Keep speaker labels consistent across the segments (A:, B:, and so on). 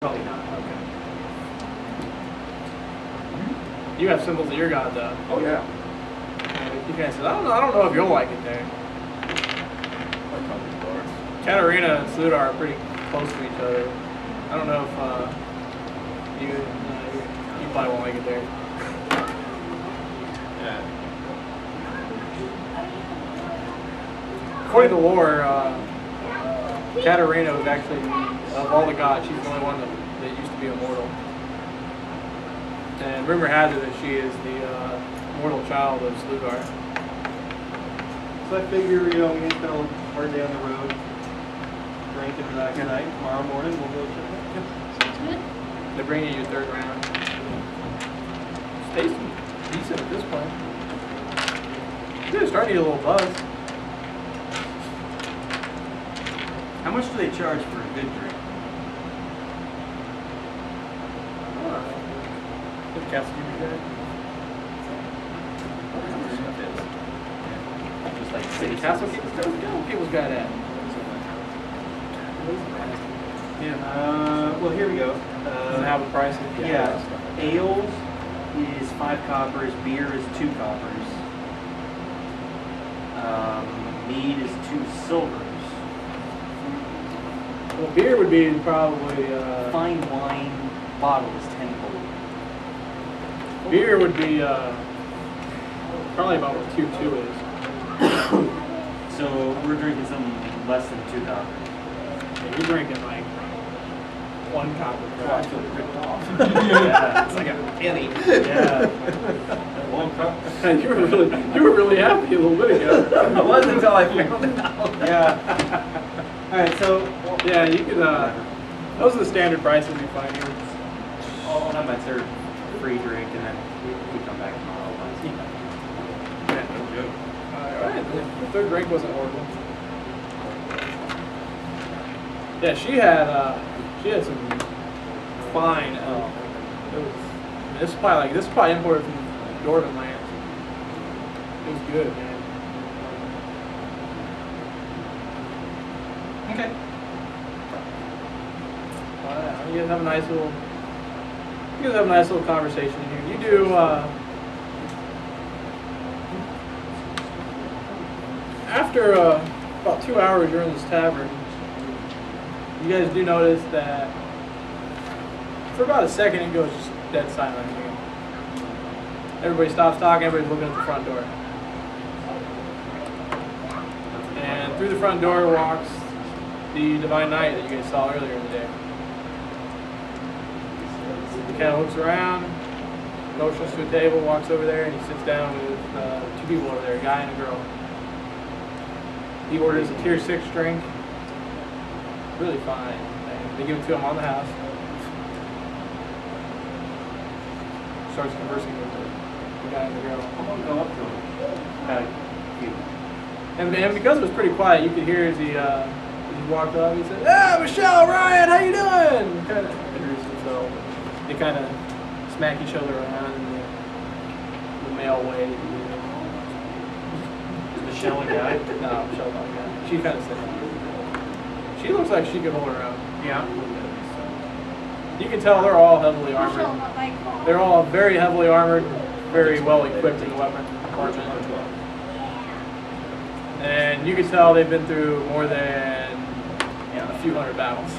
A: Probably not. Okay.
B: You have symbols of your god, though.
A: Oh yeah.
B: And you guys said, I don't know if you'll like it there. Katarina and Sludar are pretty close to each other. I don't know if you probably won't like it there.
A: Yeah.
B: According to lore, Katarina was actually, of all the gods, she's the only one that used to be immortal. And rumor has it that she is the mortal child of Sludar.
C: So I figure, we can spend a hard day on the road, drink and relax tonight. Tomorrow morning we'll go check it out.
D: Sounds good.
B: They're bringing you third round. It's tasting decent at this point. You're starting to get a little buzz.
C: How much do they charge for a good drink?
B: Good castle you guys.
A: Just like
B: City Castle people's got that.
C: Yeah. Well, here we go.
B: Doesn't have a price.
C: Yeah. Ales is 5 coppers. Beer is 2 coppers. Mead is 2 silvers.
B: Well, beer would be probably.
C: Fine wine bottle is 10 gold.
B: Beer would be probably about what tier 2 is.
C: So we're drinking something less than 2 coppers.
B: Yeah, you're drinking like 1 copper.
A: I feel ripped off.
C: Yeah.
A: It's like a penny.
C: Yeah. 1 cup.
B: you were really happy a little bit ago.
A: It wasn't until I found it out.
C: Yeah. All right. So
B: Yeah, you could. Those are the standard prices you find here.
C: I'll have my third free drink, and then we come back tomorrow.
B: Alright, the third drink wasn't horrible. Yeah, she had some fine. This is probably imported from Dwarven lands. It was good, man.
C: Okay.
B: You guys have a nice little conversation here. You do. After about 2 hours you're in this tavern, you guys do notice that for about a second it goes just dead silent again. Everybody stops talking, everybody's looking at the front door. And through the front door walks the Divine Knight that you guys saw earlier in the day. He kind of looks around, motions to a table, walks over there, and he sits down with 2 people over there, a guy and a girl. He orders a tier 6 drink. Really fine. They give it to him on the house. Starts conversing with the guy and the girl.
C: I'm gonna go up to him.
B: And because it was pretty quiet, you could hear as he walked up, he said, "Ah, Michelle, Ryan, how you doing?" Kind of introduced himself. They kind of smack each other around in the male way.
C: Is Michelle a guy?
B: No, Michelle's not a guy. She kind of said that. She looks like she could hold her own.
C: Yeah.
B: You can tell they're all heavily armored.
D: Michelle, not like
B: They're all very heavily armored, very well equipped in the weapon department. And you can tell they've been through more than a few hundred battles.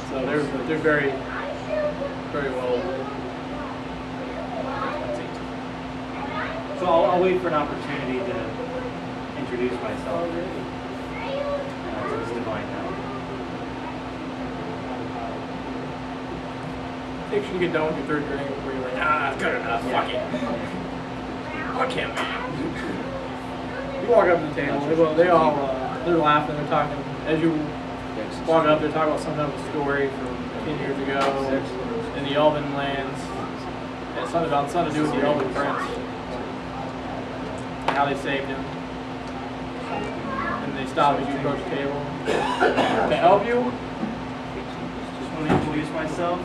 B: So they're very, very well.
C: So I'll wait for an opportunity to introduce myself. It's Divine now.
B: Make sure you get done with your third drink before you're like, it's good enough, fuck it. Fuck him, man. You walk up to the table, they're laughing, they're talking. As you walk up, they're talking about some kind of a story from 10 years ago in the Elven lands. And it's something to do with the Elven Prince. And how they saved him. And they stop as you approach the table. To help you?
C: Just want to introduce myself.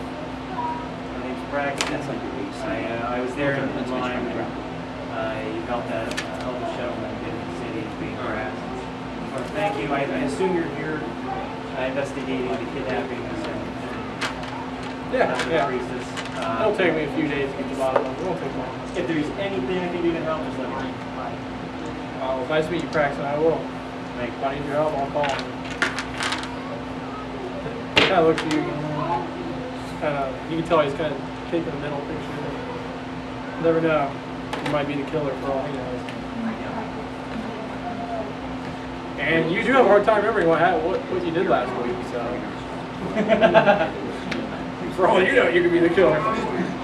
C: My name's Braxton. I was there in the line when I helped that elder gentleman get in the city being harassed. Thank you. I assume you're here investigating the kidnappings and
B: Yeah, yeah.
C: Priestess.
B: It'll take me a few days to get to the bottom of it. It won't take long.
C: If there's anything I can do to help, just let me know.
B: Well, it's nice to meet you, Praxton. I will. If I need your help, I'll call him. He kind of looks at you. You can tell he's kind of taking the mental picture. You never know. You might be the killer for all he knows. And you do have a hard time remembering what you did last week, so. For all you know, you could be the killer.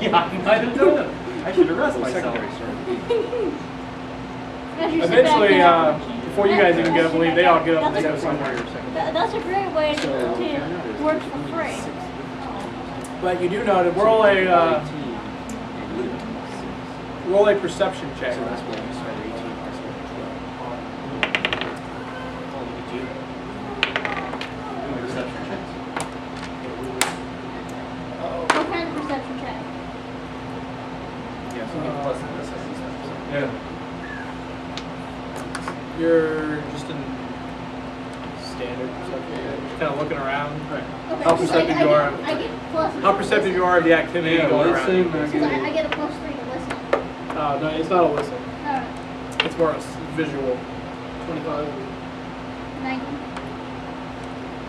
C: Yeah, I don't know. I should arrest myself.
B: Eventually, before you guys even get up and leave, they all get up and they go somewhere.
D: That's a great way to work for free.
B: But you do know that roll a perception check.
D: What kind of perception check?
B: Yeah. You're just in standard perception. Just kind of looking around.
D: Okay,
B: How
D: so
B: perceptive you are.
D: I get plus.
B: How perceptive you are of the activity going around.
D: So I get a plus 3 to listen.
B: No, it's not a listen.
D: Alright.
B: It's more a visual. 25.
D: 19.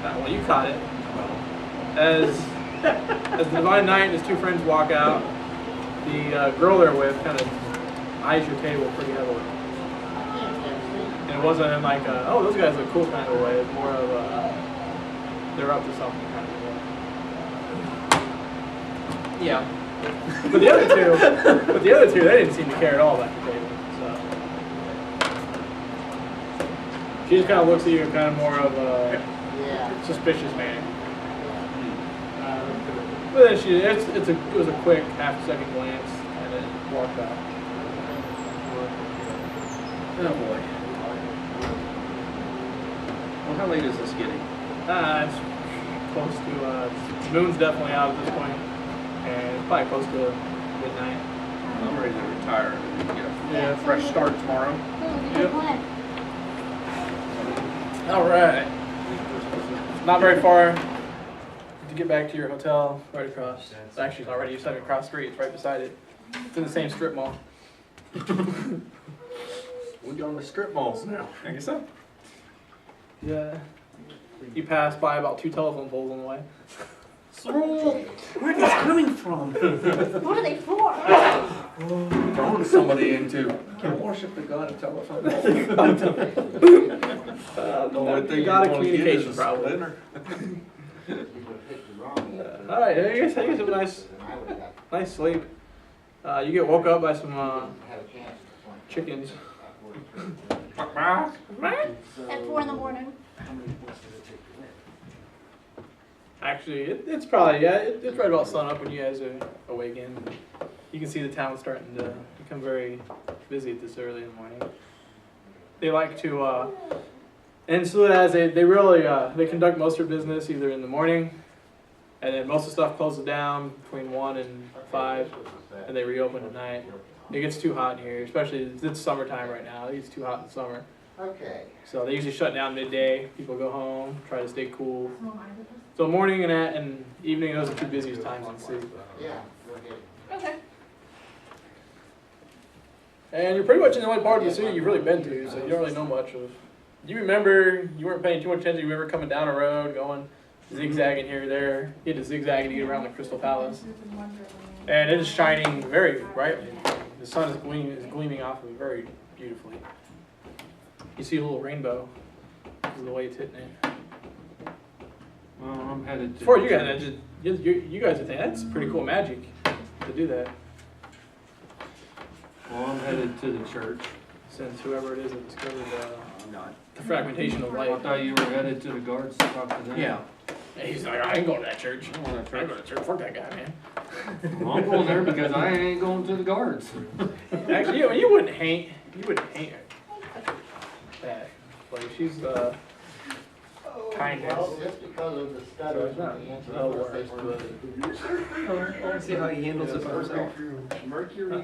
B: Well, you caught it. As the Divine Knight and his two friends walk out, the girl they're with kind of eyes your table pretty heavily. And it wasn't in like a, oh, those guys look cool kind of a way. It's more of a, they're up to something kind of a way. Yeah. But the other two, they didn't seem to care at all about your table. So she just kind of looks at you in kind of more of a suspicious manner. But then it was a quick half-second glance, and then walked out.
A: Oh boy. Well, how late is this getting?
B: It's close to, the moon's definitely out at this point, and it's probably close to midnight.
A: I'm ready to retire and get a
B: Yeah,
A: fresh start tomorrow.
D: Good plan.
B: All right. Not very far to get back to your hotel, right across. Actually, it's already, you said across the street, it's right beside it. It's in the same strip mall.
A: We go to strip malls now. I guess so.
B: Yeah. You pass by about 2 telephone poles on the way.
A: Where is this coming from?
D: What are they for?
A: Throwing somebody into. Can't worship the god of telephone.
B: They got a communication problem. All right, I guess it was a nice sleep. You get woke up by some chickens.
D: At 4 in the morning.
B: Actually, it's probably, it's right about sunup when you guys are awake again. You can see the town starting to become very busy at this early in the morning. They like to, and so as they really, they conduct most of their business either in the morning, and then most of the stuff closes down between 1 and 5, and they reopen at night. It gets too hot in here, especially it's summertime right now. It gets too hot in the summer.
E: Okay.
B: So they usually shut down midday. People go home, try to stay cool. So morning and evening, those are the 2 busiest times in the city.
E: Yeah, go ahead.
D: Okay.
B: And you're pretty much in the only part of the city you've really been to, so you don't really know much of. You remember, you weren't paying too much attention, you remember coming down a road, going zigzagging here or there. You had to zigzag to get around the Crystal Palace. And it is shining very brightly. The sun is gleaming off of it very beautifully. You see a little rainbow is the way it's hitting it.
F: Well, I'm headed to...
B: Before you guys, you guys would think that's pretty cool magic to do that.
F: Well, I'm headed to the church.
B: Since whoever it is that discovered the fragmentation of
F: I
B: light.
F: thought you were headed to the guards to talk to them.
A: Yeah.
B: And he's like, I ain't going to that church.
A: I don't want to
B: I ain't going to church. Fuck that guy, man.
F: Well, I'm going there because I ain't going to the guards.
B: Actually, you wouldn't hate her. That. Like, she's kindness.
E: Well, just because of the
B: So
E: study,
B: it's not
E: the answer
B: the
E: is
B: worst,
E: they
B: but...
A: I want to see how he handles it by himself.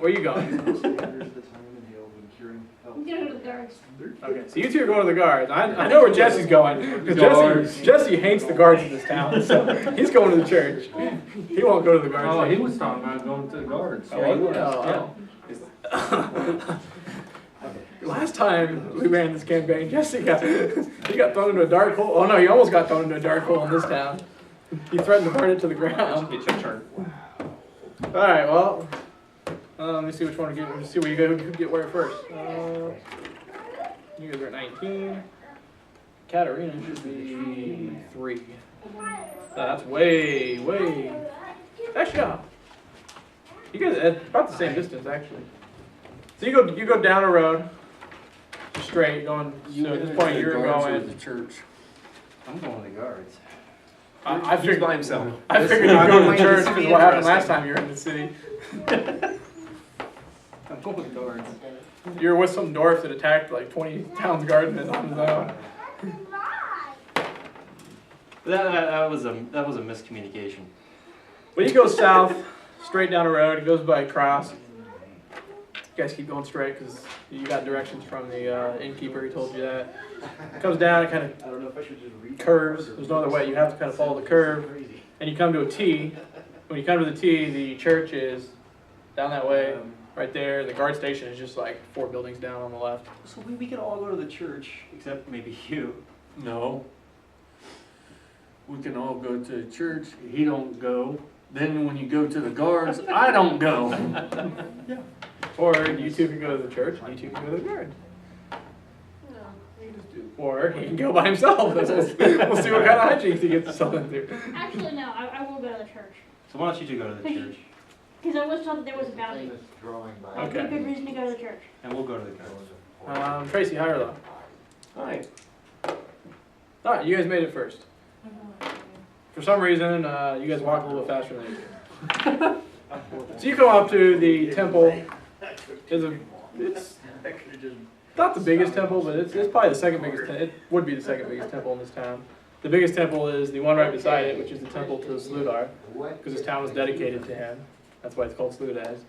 B: Where you going?
D: I'm gonna go to the guards.
B: Okay, so you two are going to the guards. I know where Jesse's going. Because
F: Guards.
B: Jesse hates the guards in this town, so he's going to the church. He won't go to the guards.
F: Oh, he was talking about going to the guards.
B: Oh, he was? Oh. Last time we ran this campaign, Jesse got thrown into a dark hole. Oh no, he almost got thrown into a dark hole in this town. He threatened to burn it to the ground.
A: It's your turn.
B: All right, well, let me see which one to get. Let's see where you get where first. You guys are at 19. Katarina should be 3. That's way. Actually, yeah. You guys are about the same distance, actually. So you go down a road, straight, going. So at this point, you're going.
F: The church.
C: I'm going to the guards.
B: I
A: He's
B: figured
A: by himself.
B: I figured you'd go to the church because what happened last time you were in the city.
C: I'm going with the guards.
B: You were with some dwarf that attacked like 20 town's guardsmen on his own.
C: That was a miscommunication.
B: Well, you go south, straight down the road. It goes by a cross. You guys keep going straight because you got directions from the innkeeper. He told you that. It comes down. It kind of curves. There's no other way. You have to kind of follow the curve, and you come to a T. When you come to the T, the church is down that way, right there. The guard station is just like 4 buildings down on the left.
C: So we could all go to the church, except maybe you.
F: No. We can all go to church. He don't go. Then when you go to the guards, I don't go.
B: Yeah. Or you two can go to the church, and you two can go to the guard. Or he can go by himself. We'll see what kind of hijinks he gets himself into.
D: Actually, no, I will go to the church.
C: So why don't you two go to the church?
D: Because I was told that there was a bounty.
E: Famous drawing by.
D: That's a good reason to go to the church.
C: And we'll go to the guards.
B: Tracy, high or low?
A: Hi.
B: Alright, you guys made it first. For some reason, you guys walk a little bit faster than you do. So you come up to the temple. It's not the biggest temple, but it's probably the second biggest. It would be the second biggest temple in this town. The biggest temple is the one right beside it, which is the temple to Sludar, because this town was dedicated to him. That's why it's called Sludaz.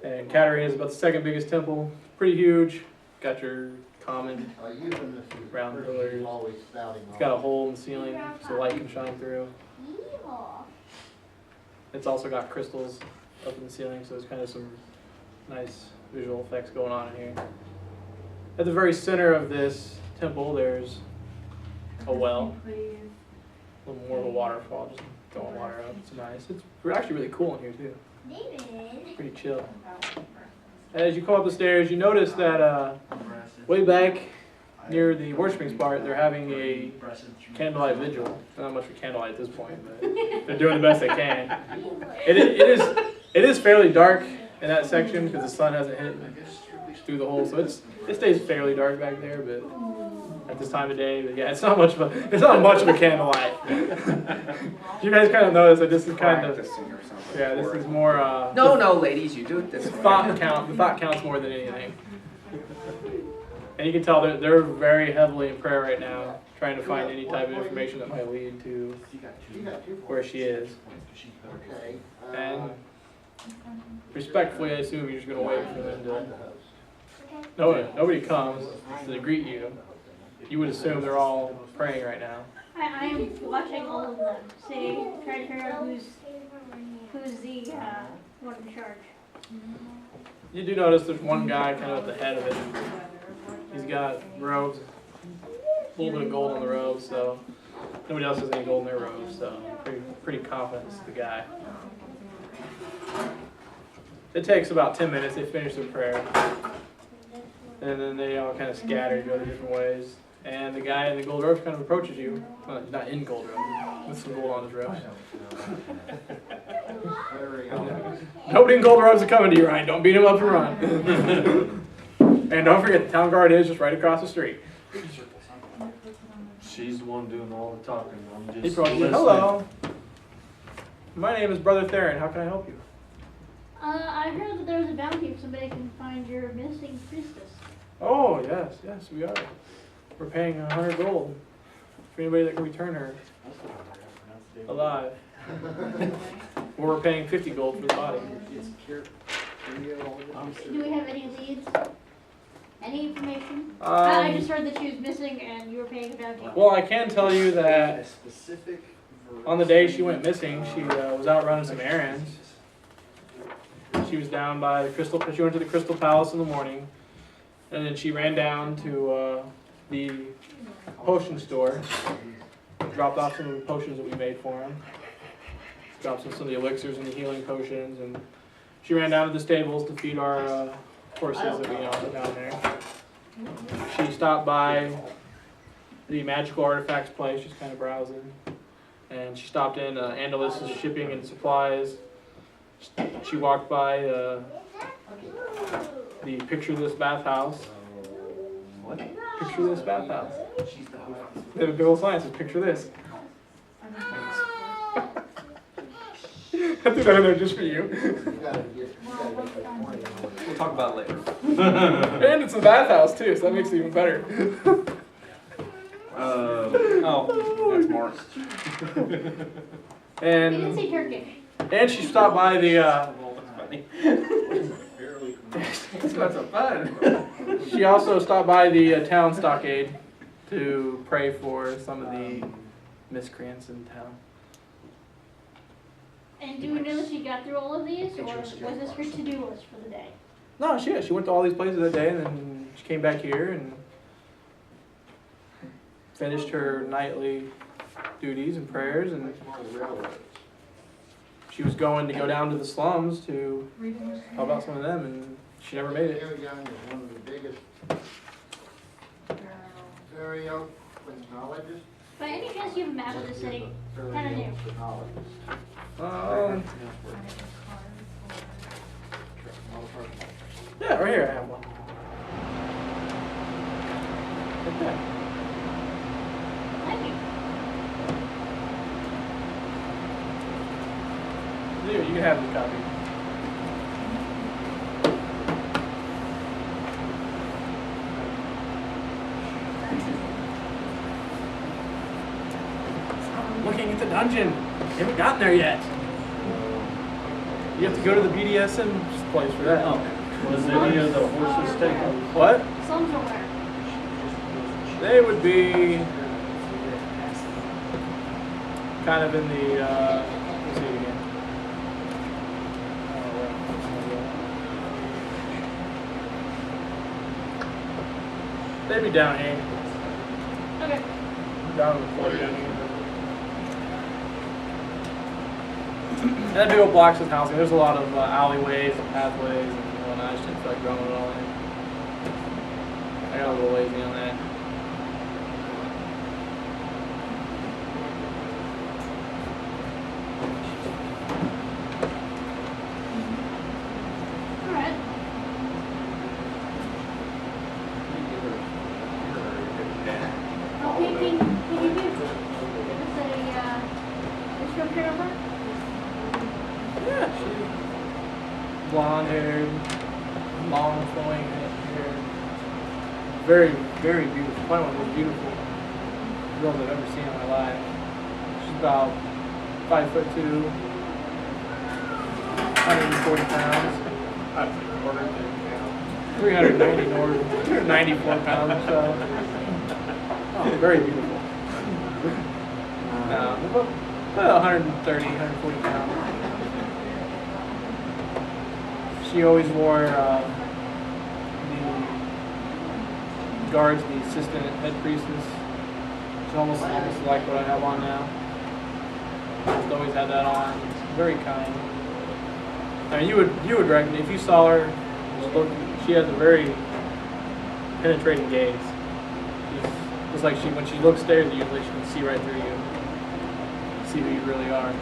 B: And Katarina is about the second biggest temple. Pretty huge. Got your common round pillars. It's got a hole in the ceiling so light can shine through. It's also got crystals up in the ceiling, so there's kind of some nice visual effects going on in here. At the very center of this temple, there's a well. A little more of a waterfall, just throwing water up. It's nice. It's actually really cool in here too. It's pretty chill. As you come up the stairs, you notice that way back near the worshiping spot, they're having a candlelight vigil. Not much for candlelight at this point, but they're doing the best they can. It is fairly dark in that section because the sun hasn't hit through the hole, so it stays fairly dark back there. But at this time of day, but yeah, it's not much of a candlelight. You guys kind of notice that this is kind of this is more.
A: No, ladies, you do it this way.
B: The thought counts more than anything. And you can tell they're very heavily in prayer right now, trying to find any type of information that might lead to where she is. And respectfully, I assume you're just going to wait for them to... Nobody comes to greet you. You would assume they're all praying right now.
D: I am watching all of them. See, trying to figure out who's the one in charge.
B: You do notice there's one guy kind of at the head of it. He's got robes, a little bit of gold on the robes, so nobody else has any gold in their robes, so pretty confident it's the guy. It takes about 10 minutes. They finish their prayer, and then they all kind of scatter, go their different ways. And the guy in the gold robe kind of approaches you. Well, not in gold robe, with some gold on his robe. Nobody in gold robes are coming to you, Ryan. Don't beat him up and run. And don't forget, the town guard is just right across the street.
F: She's the one doing all the talking. I'm just
B: He approaches you.
F: listening.
B: Hello. My name is Brother Theron. How can I help you?
D: I heard that there was a bounty if somebody can find your missing priestess.
B: Oh, yes, we are. We're paying 100 gold for anybody that can return her alive. Or we're paying 50 gold for the body.
D: Do we have any leads? Any information? I
B: Um,
D: just heard that she was missing and you were paying a bounty.
B: well, I can tell you that
E: specific.
B: on the day she went missing, she was out running some errands. She was down by the Crystal. She went to the Crystal Palace in the morning, and then she ran down to the potion store. Dropped off some of the potions that we made for him. Dropped some of the elixirs and the healing potions, and she ran down to the stables to feed our horses that we own down there. She stopped by the magical artifacts place, just kind of browsing, and she stopped in Andalus' shipping and supplies. She walked by the Picture This bathhouse.
E: What?
B: Picture This bathhouse. They have a big old sign that says Picture This. I threw that in there just for you.
E: You gotta get the point.
A: We'll talk about it later.
B: And it's a bathhouse too, so that makes it even better.
A: Oh, that's Mark.
D: He didn't
B: And
D: say Turkish.
B: she stopped by the
A: That's so fun.
B: she also stopped by the town stockade to pray for some of the miscreants in town.
D: And do we know that she got through all of these, or was this her to-do list for the day?
B: No, she went to all these places that day, and then she came back here and finished her nightly duties and prayers, and she was going to go down to the slums to help out some of them, and she never made it.
E: Very young is one of the biggest, very eloquent knowledges.
D: By any chance, you have a map of the city? Kind of new.
B: Yeah, right here I have one. Right there.
D: Thank you.
B: Here, you can have this copy. Looking at the dungeon. You haven't gotten there yet. You have to go to the BDSM place for that.
F: Was any of the horses taken?
B: What?
D: Slums are where?
B: They would be kind of in the, let's see again. They'd be down here.
D: Okay.
B: Down on the floor down here. That big old blocks of housing. There's a lot of alleyways and pathways and whatnot. I just didn't feel like growing it all in. I got a little lazy on that.
D: Alright. Oh, can you give us a description of her?
B: Yeah, she's blonde haired, long flowing hair. Very, very beautiful. Probably one of the most beautiful girls I've ever seen in my life. She's about 5'2", 140 pounds. 394 pounds, so. Oh, very beautiful. About 130, 140 pounds. She always wore the guards, the assistant head priestess. It's almost like what I have on now. She's always had that on. Very kind. I mean, you would reckon if you saw her, just look. She has a very penetrating gaze. It's like when she looks stares at you, like she can see right through you, see who you really are.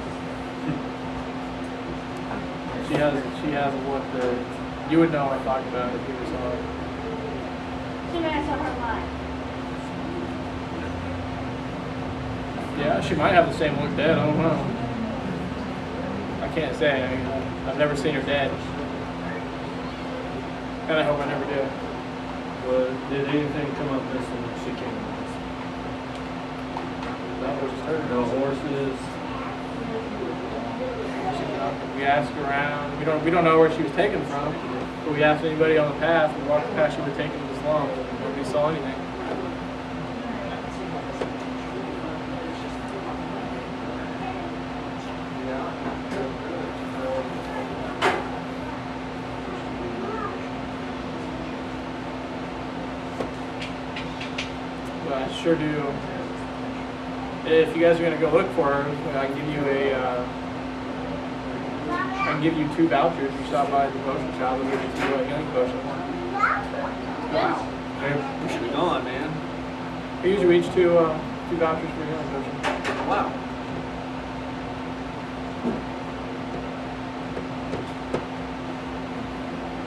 B: She has a look that you would know what I'm talking about if you ever saw her.
D: So when I saw her live.
B: Yeah, she might have the same look dead. I don't know. I can't say. I mean, I've never seen her dead, and I hope I never do.
F: Did anything come up missing when she came?
B: That was just her.
F: No horses.
B: We asked around. We don't know where she was taken from. But we asked anybody on the path. We walked the path she was taken to the slum, and nobody saw anything. But I sure do. If you guys are gonna go look for her, I can give you I can give you 2 vouchers. You stop by the potion shop and give you 2 healing potions.
A: Wow. We should have gone, man.
B: I usually each 2 vouchers for a healing potion.
A: Wow.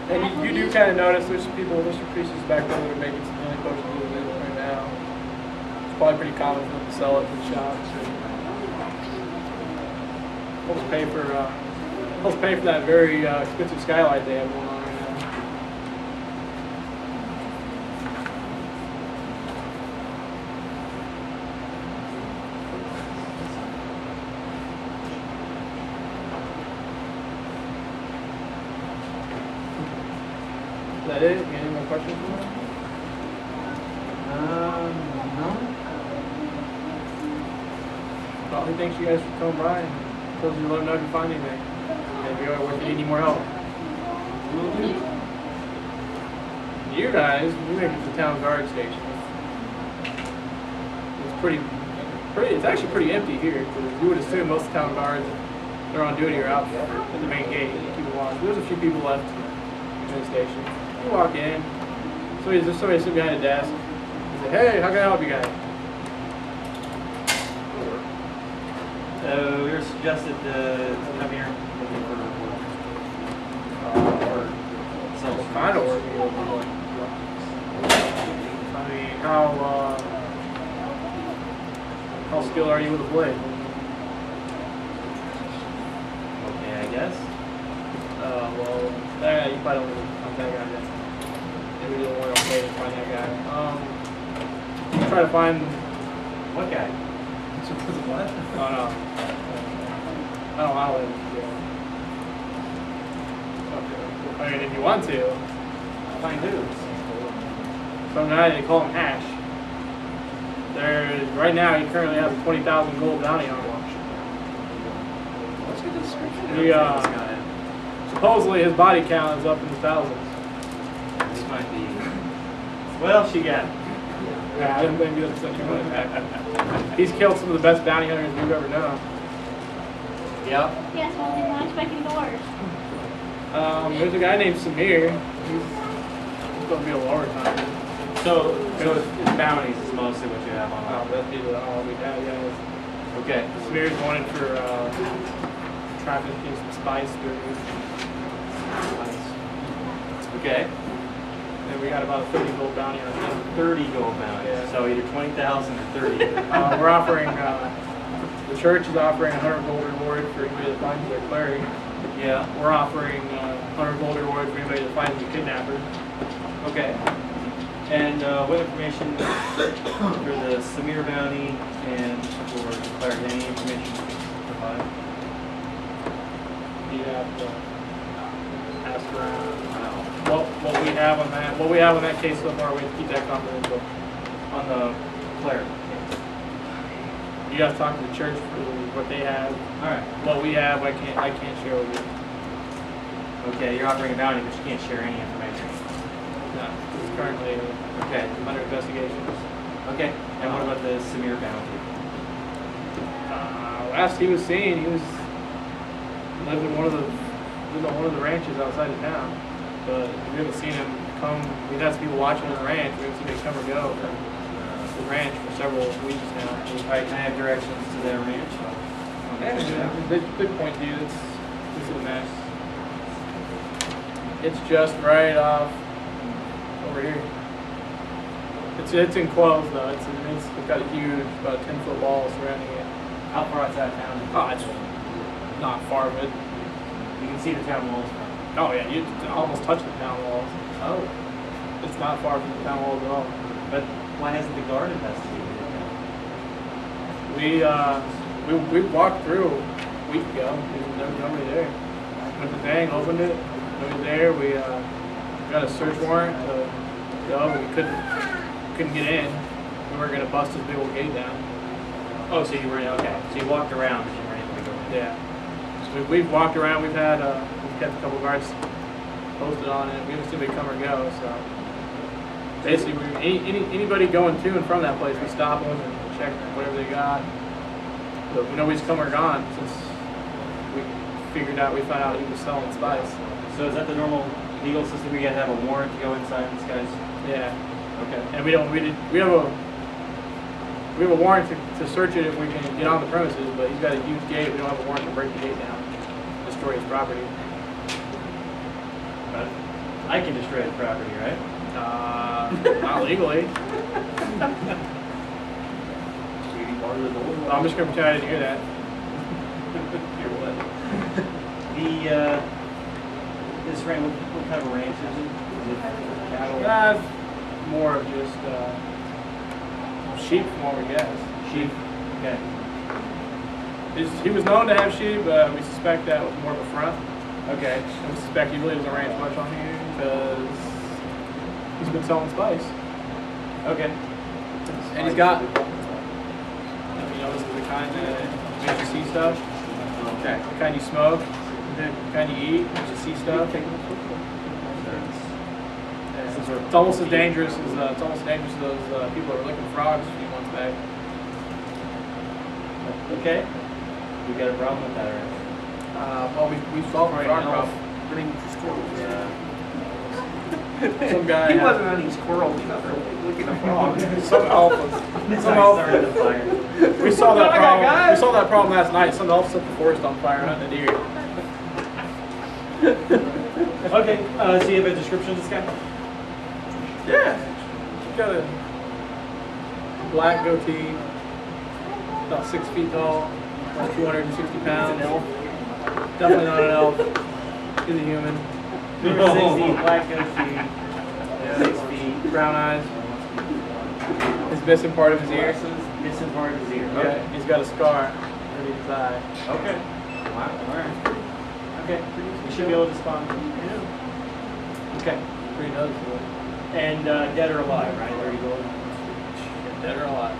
B: And you do kind of notice there's some priests back there that are making some healing potions right now. It's probably pretty common for them to sell it in shops. Helps pay for that very expensive skylight they have going on right now. Is that it? Any more questions for me?
A: No.
B: Probably thanks you guys for coming by and tells you to let them know if you find anything. And if you need any more help. You guys, you make it to the town guard station. It's actually pretty empty here. You would assume most of the town guards that are on duty are out at the main gate. Keep it locked. There's a few people left in the station. You walk in. There's somebody sitting behind a desk. You say, hey, how can I help you guys?
C: We were suggested to come here looking for work.
B: What kind of work are you looking for? I mean, how skilled are you with a blade?
C: Okay, I guess.
B: Well, you probably don't want to find that guy then. Maybe you don't want to pay to find that guy. Try to find...
C: What guy?
B: What? Oh, no. I don't know. I mean, if you want to.
C: Find who?
B: Some guy, they call him Ash. Right now, he currently has a 20,000 gold bounty on him.
A: What's the description of
B: He,
A: this guy?
B: supposedly his body count is up in the thousands.
C: This might be. Well, she got it.
B: Yeah, I didn't think he was such a money back. He's killed some of the best bounty hunters we've ever known.
C: Yep.
D: Yes, well, he's not expecting the worst.
B: There's a guy named Samir. He's supposed to be a lower time.
C: So it's bounties is mostly what you have on.
B: That's usually all we have, guys.
C: Okay.
B: Samir's wanted for trafficking some spice through.
C: Okay.
B: And we got about a 30 gold bounty on him.
C: 30 gold bounties.
B: Yeah.
C: So either 20,000 or 30.
B: We're offering, the church is offering a 100 gold reward for anybody that finds their cleric.
C: Yeah.
B: We're offering 100 gold reward for anybody that finds the kidnapper.
C: Okay. And what information for the Samir bounty and for declared any information provide?
B: You have to ask around. What we have on that. What we have on that case so far, we have to keep that confidential.
C: On the cleric.
B: You have to talk to the church for what they have.
C: All right.
B: What we have, I can't share with you.
C: Okay, you're offering a bounty, but you can't share any information.
B: No, it's currently
C: Okay.
B: under investigations.
C: Okay. And what about the Samir bounty?
B: Last he was seen, he was lived in one of the ranches outside of town. But we haven't seen him come. We've had some people watching the ranch. We haven't seen him come or go from the ranch for several weeks now.
C: All right, can I have directions to their ranch?
B: Good point, dude. This is a mess. It's just right off over here. It's enclosed though. It's got a huge, about a 10-foot wall surrounding it.
C: How far outside town?
B: Oh, it's not far of it.
C: You can see the town walls from.
B: Oh yeah, you almost touch the town walls.
C: Oh.
B: It's not far from the town walls at all.
C: But why hasn't the guard investigated it?
B: We walked through a week ago. There was nobody there. Went to the thing, opened it. Nobody there. We got a search warrant to go, but we couldn't get in. We weren't gonna bust his big old gate down.
C: Oh, so you were okay. So you walked around, but you weren't able to go in.
B: Yeah. So we've walked around. We've kept a couple guards posted on it. We haven't seen anybody come or go. So basically, anybody going to and from that place, we stop them and check whatever they got. But nobody's come or gone since we found out he was selling spice.
C: So is that the normal legal system? You gotta have a warrant to go inside this guy's?
B: Yeah.
C: Okay.
B: And we have a warrant to search it if we can get on the premises, but he's got a huge gate. We don't have a warrant to break the gate down, destroy his property.
C: But I can destroy his property, right?
B: Not legally. I'm just gonna try to do that.
C: This ranch, what kind of ranch is it? Is it cattle?
B: More of just sheep from what we guess.
C: Sheep? Okay.
B: He was known to have sheep, but we suspect that was more of a front.
C: Okay.
B: We suspect he really doesn't ranch much on here because he's been selling spice.
C: Okay.
B: And he's got, this is the kind that makes you see stuff.
C: Okay.
B: The kind you smoke, the kind you eat, makes you see stuff. It's almost as dangerous as those people that were licking frogs a few months back.
C: Okay. You got a problem with that, right?
B: Well, we solved the frog problem. Some guy.
A: He wasn't hunting squirrels, he was looking at frogs.
B: Some elf was. Some elf.
C: Started the fire.
B: We saw that problem. We saw that problem last night. Some elf set the forest on fire hunting a deer.
C: Okay. So you have a description of this guy?
B: Yeah. He's got a black goatee, about 6 feet tall, about 260 pounds. An elf. Definitely not an elf. He's a human.
C: 260, black goatee, 6 feet,
B: Brown eyes. He's missing part of his ear.
C: missing part of his ear.
B: Yeah,
C: Okay.
B: he's got a scar underneath his eye.
C: Okay. Wow. All right. Okay. You should be able to respond.
B: Yeah.
C: Okay.
B: Pretty noticeable.
C: And dead or alive, right? Where are you going?
B: Dead or alive?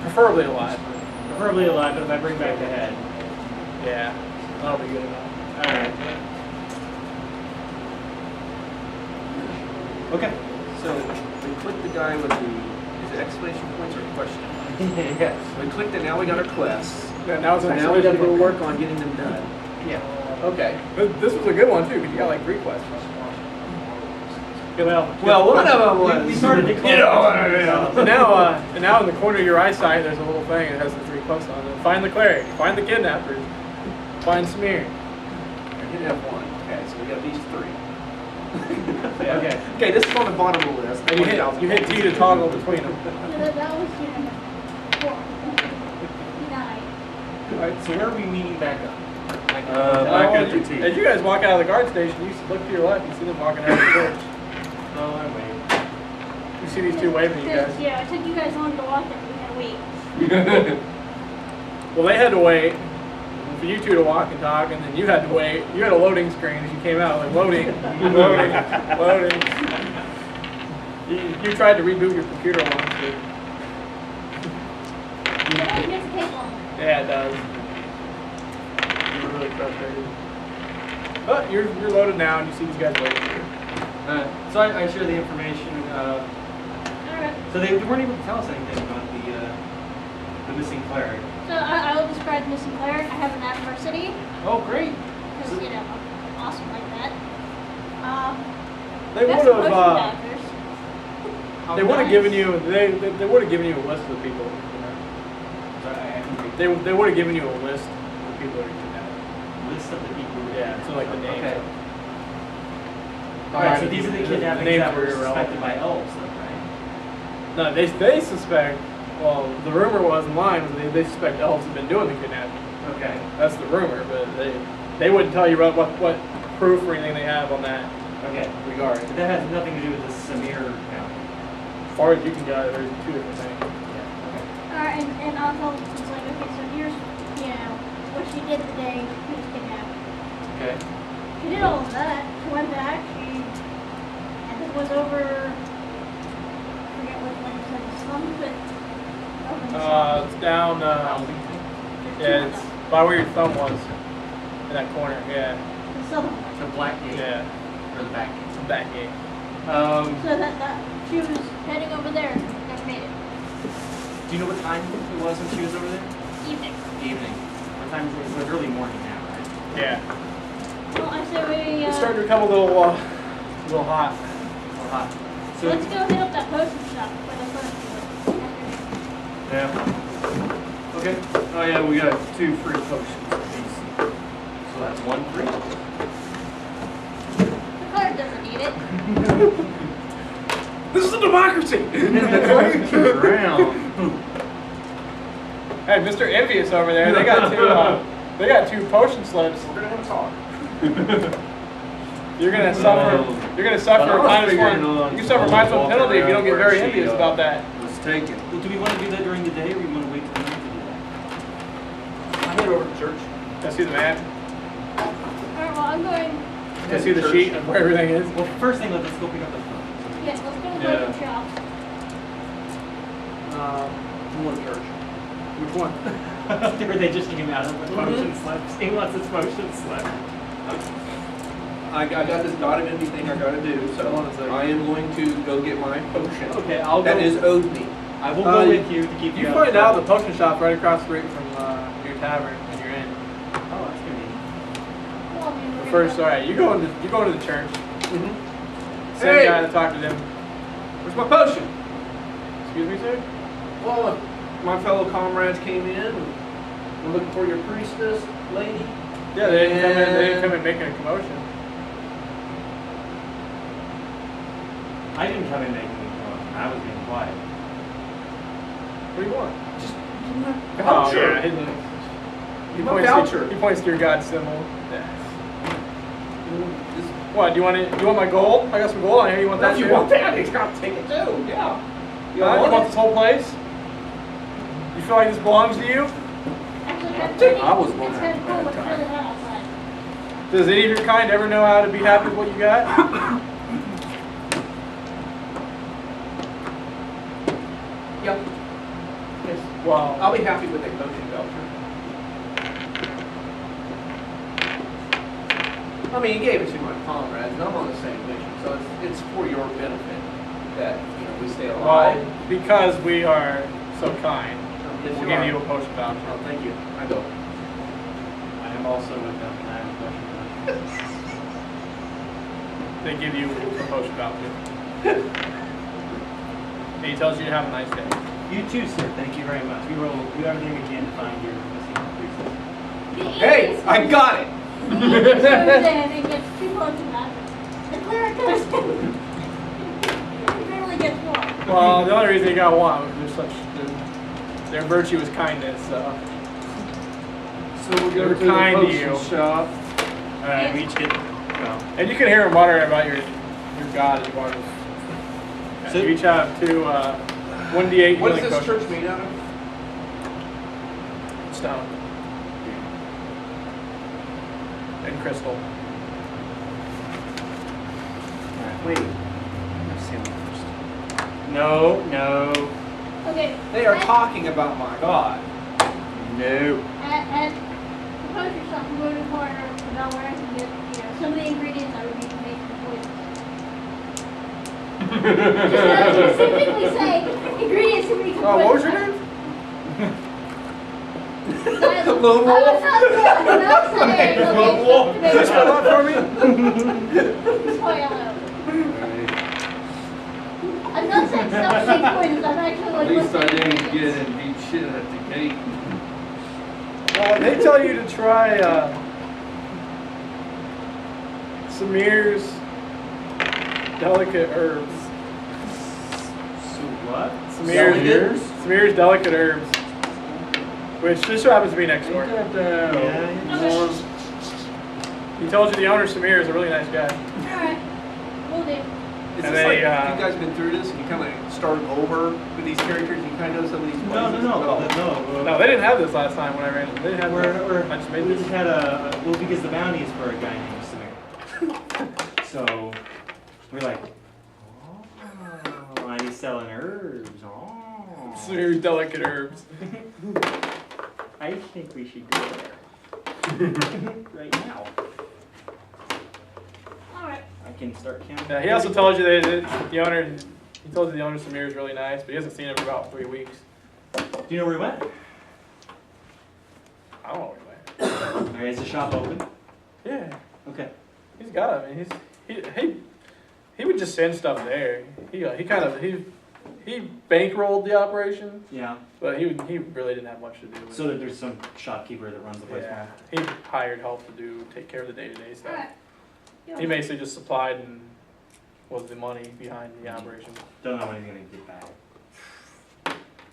B: Preferably alive.
C: Preferably alive, but if I bring back the head.
B: Yeah, that'll be good enough.
C: All right. Okay.
A: So we clicked the guy with the, is it exclamation points or question?
C: Yes.
A: We clicked it, now we got our quests.
B: Yeah, now it's
A: So
B: an
A: now we gotta go
B: exclamation
A: work on getting them done.
C: Yeah.
B: Okay. This was a good one too, because you got like 3 questions.
C: Well,
A: One of them was.
C: we started to close.
B: And now in the corner of your eyesight, there's a little thing that has the 3 quests on it. Find the cleric, find the kidnappers, find Smear.
A: I did have one. Okay, so we got these 3.
B: Yeah.
C: Okay.
A: Okay, this is on the bottom of the list.
B: And you hit T to toggle between them.
D: That was 4. 9.
C: Alright, so where are we meeting back up?
F: Back at the T.
B: As you guys walk out of the guard station, you look to your left, you see them walking out of the church.
C: Oh, I wait.
B: You see these 2 waving at you guys.
D: Yeah, it took you guys long to walk there. We had to wait.
B: Well, they had to wait for you 2 to walk and talk, and then you had to wait. You had a loading screen as you came out, like loading, loading, loading. You tried to reboot your computer once, but
D: It doesn't get to take long.
B: yeah, it does. You were really frustrated. But you're loaded now, and you see these guys waiting for you.
C: So I share the information.
D: Alright.
C: So they weren't able to tell us anything about the missing cleric.
D: So I will describe the missing cleric. I have an adversity.
C: Oh, great.
D: Because, I'm awesome like that.
B: They
D: Best
B: would
D: potion
B: have.
D: doctors.
B: They would have given you. They would have given you a list of the people.
C: Sorry, I haven't read
B: They would have given you a list of the people that are kidnapped.
C: the list of the people.
B: Yeah, so like the names.
C: Okay.
B: of-
C: Alright, so these are the kidnappings
B: names
C: that were
B: were irrelevant.
C: suspected by elves, then, right?
B: No, they suspect. Well, the rumor was online was they suspect elves have been doing the kidnapping.
C: Okay.
B: That's the rumor, but they wouldn't tell you what proof or anything they have on that
C: Okay.
B: regard.
C: But that has nothing to do with the Samir account.
B: As far as you can gather, there's 2 different things.
C: Yeah.
D: Alright, and I'll tell them, it's like, okay, so here's, what she did the day she was kidnapped.
C: Okay.
D: She did all of that. She went back, and it was over
B: By where your thumb was. In that corner, yeah.
D: So
C: The black gate.
B: Yeah.
C: Or the back gate.
B: The back gate.
D: that she was heading over there. Never made it.
C: Do you know what time it was when she was over there?
D: Evening.
C: Evening. What time is it? It's early morning now, right?
B: Yeah.
D: Well, I say we.
B: It's starting to become a little hot.
C: Oh, hot. So,
D: Let's go hit up that potion shop for the first one.
F: Yeah. Okay. Oh yeah, we got 2 free potions apiece.
C: so that's 1 free.
D: The card doesn't need it.
B: This is a democracy!
F: Round.
B: Hey, Mr. Envious over there, they got 2 potion slips.
A: We're gonna have a talk.
B: You're gonna suffer
F: But I was
B: minus
F: figuring
B: 1.
F: on
B: You can suffer minus 1
F: walk
B: penalty if you don't
F: around
B: get very
F: where she,
B: envious about that.
F: Was taken.
C: Well, do we want to do that during the day, or we want to wait till night to do that?
A: I head over to church.
B: Can I see the map?
D: Alright, well, I'm going.
B: Can I see the sheet of where everything is?
C: Well, first thing, let's go pick up the phone.
D: Yes, let's go to the
F: Yeah.
D: potion shop.
A: One church.
B: Which one?
C: Or they just came out of the potion slips. He wants his potion slip.
A: I got this dotted empty thing I gotta do, so
B: Hold on a second.
A: I am going to go get my potion.
C: Okay, I'll go.
A: That is owed me.
C: I will go with you to keep you.
B: You
C: out
B: find
C: of
B: out
C: trouble.
B: the potion shop right across the street from your tavern when you're in.
C: Oh, that's gonna
D: Well, I mean, we're
B: First,
D: gonna
B: alright, you go into the church.
A: Mm-hmm.
B: Same
A: Hey!
B: guy to talk to them.
A: Where's my potion?
B: Excuse me, sir?
A: Well, my fellow comrades came in and were looking for your priestess lady.
B: Yeah, they didn't come in making a commotion.
C: I didn't come in making a commotion. I was being quiet.
B: What do you want?
A: Just
B: Oh,
A: voucher.
B: yeah.
A: Give a voucher.
B: He points to your god symbol. Yeah.
A: Just-
B: What, do you want my gold? I got some gold on here. You want that
A: If you
B: too?
A: want that, you gotta take it too. Yeah.
B: You want this whole place? You feel like this belongs to you?
D: Actually,
A: I was
D: it's
A: wondering
D: kind of cool.
A: at
D: It's
A: that
D: really
A: time.
D: hot outside.
B: Does any of your kind ever know how to be happy with what you got?
A: Yep. Yes.
B: Well,
A: I'll be happy with a potion voucher. I mean, he gave it to my comrades, and I'm on the same mission, so it's for your benefit that we stay alive.
B: well, because we are so kind,
A: Yes,
B: we'll
A: you
B: give
A: are.
B: you a potion
A: Oh,
B: voucher.
A: thank you. I go.
C: I am also with them, and I have a question.
B: They give you a potion voucher. And he tells you to have a nice day.
C: You too, sir. Thank you very much. We will do everything we can to find your missing priestess.
A: Hey, I got it!
D: The English goes in and gets 2 potion vouchers. The cleric goes in. He barely gets 1.
B: Well, the only reason they got one was their virtue is kindness, so.
F: So we
B: They
F: go
B: were
F: to the
B: kind to
F: potion
B: you.
F: shop.
C: Alright, we each get. Well,
B: And you can hear him mutter about your god as well.
C: So-
B: You each have 2 1d8
A: What does
B: healing
A: this
B: potions.
A: church mean out of?
B: Stone. And crystal.
A: Wait. Let's see them first.
C: no, no,
D: Okay.
A: They are
D: at-
A: talking about my god.
C: no.
D: At the potion shop, I'm going to corner about where I can get, some of the ingredients I would need to make the poison. Just specifically say ingredients to make the poison.
B: What was your name?
A: Lone wolf?
D: I'm not saying, okay,
C: Lone wolf.
D: to make
B: Can you spell that for me?
D: spoiler. I'm not saying stuff to make poisons, I'm actually
F: At
D: like
F: least I
D: listing
F: didn't
D: ingredients.
F: get and beat shit at the gate.
B: Well, they tell you to try Samir's delicate herbs.
C: So what?
B: Samir's delicate herbs. Which just so happens to be next door.
F: Ain't that
C: Yeah.
F: warm?
B: He told you the owner, Samir, is a really nice guy.
D: Alright, will do.
A: Is
B: And
A: this
B: they,
A: like, you guys been through this and you kind of started over with these characters and you kind of know some of these
C: No,
A: places?
C: no.
B: No, they didn't have this last time when I ran it. They didn't have I just made
C: We
B: this.
C: just had well, because the bounty is for a guy named Samir. So, we're like, oh, and he's selling herbs. Oh.
B: Samir's delicate herbs.
C: I think we should go there. Right now.
D: All right.
C: I can start counting.
B: Yeah, he also told you that the owner, he told you the owner Samir is really nice, but he hasn't seen him for about 3 weeks.
C: Do you know where he went?
B: I don't know where he went.
C: Okay, is the shop open?
B: Yeah,
C: Okay.
B: he's got it. I mean, he would just send stuff there. He bankrolled the operation,
C: Yeah.
B: but he really didn't have much to do with
C: So
B: it.
C: that there's some shopkeeper that runs the place
B: Yeah,
C: now.
B: he hired help to take care of the day-to-day
D: All
B: stuff.
D: right.
B: He basically just supplied and was the money behind the operation.
C: Don't know when he's gonna get back.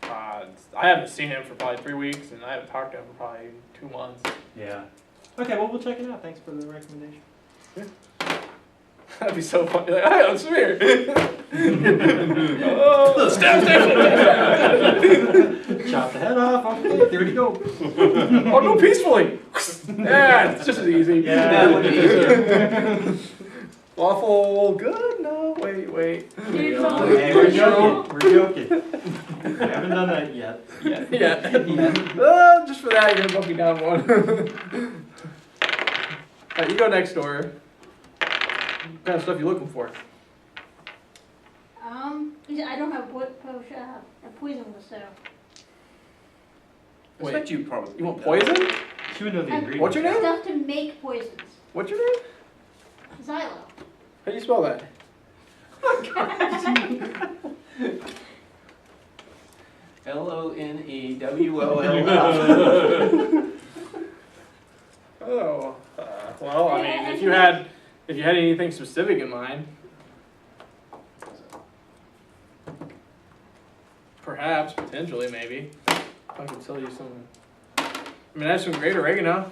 B: I haven't seen him for probably 3 weeks, and I haven't talked to him for probably 2 months.
C: Yeah. Okay, well, we'll check it out. Thanks for the recommendation.
B: That'd be so funny. Like, hi, I'm Samir. Oh, stab.
C: Chop the head off. Okay, there we go.
B: I'll go peacefully. Yeah, it's just as easy.
C: Yeah, look at this.
B: Lawful good? No, wait.
D: Dude,
C: Hey, we're joking. We're joking. We haven't done that yet.
B: Yeah. Just for that, you're gonna bump me down one. Alright, you go next door. What kind of stuff you looking for?
D: I don't have a poison so.
A: I expect you probably.
B: You want poison?
C: She would know the ingredients.
B: What's your name?
D: Stuff to make poisons.
B: What's your name?
D: Xylo.
B: How do you spell that?
A: LONEWOLL.
B: Oh, well, I mean, if you had anything specific in mind, perhaps, potentially, maybe, I could tell you some. I mean, I have some great oregano.